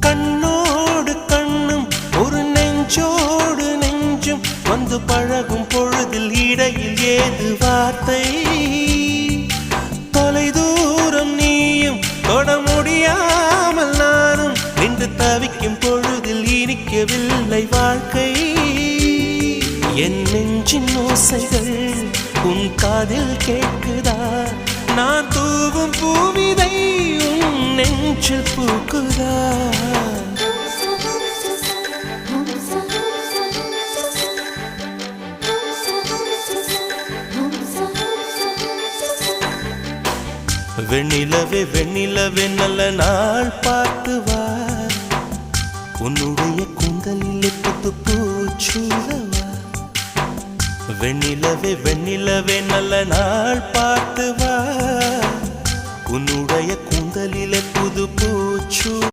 கண்ணோடு கண்ணும் ஒரு நெஞ்சோடு நெஞ்சும் வந்து பழகும் பொழுதில் இடையில் ஏது வார்த்தை தொலை தூரம் நீயும் தொட முடியாமல் நானும் நின்று தவிக்கும் பொழுதில் இனிக்கவில்லை வாழ்க்கை என் நெஞ்சின் ஓசைகள் உன் காதில் கேட்குதா நான் தூவும் பூவிதை உன் நெஞ்சில் பூக்குதா வெண்ணிலவே வெண்ணிலவே நல்ல நாள் பார்த்து வா உன்னுடைய கூந்தலில் புத்து பூச்சூடவா வெண்ணிலவே வெண்ணிலவே நல்ல நாள்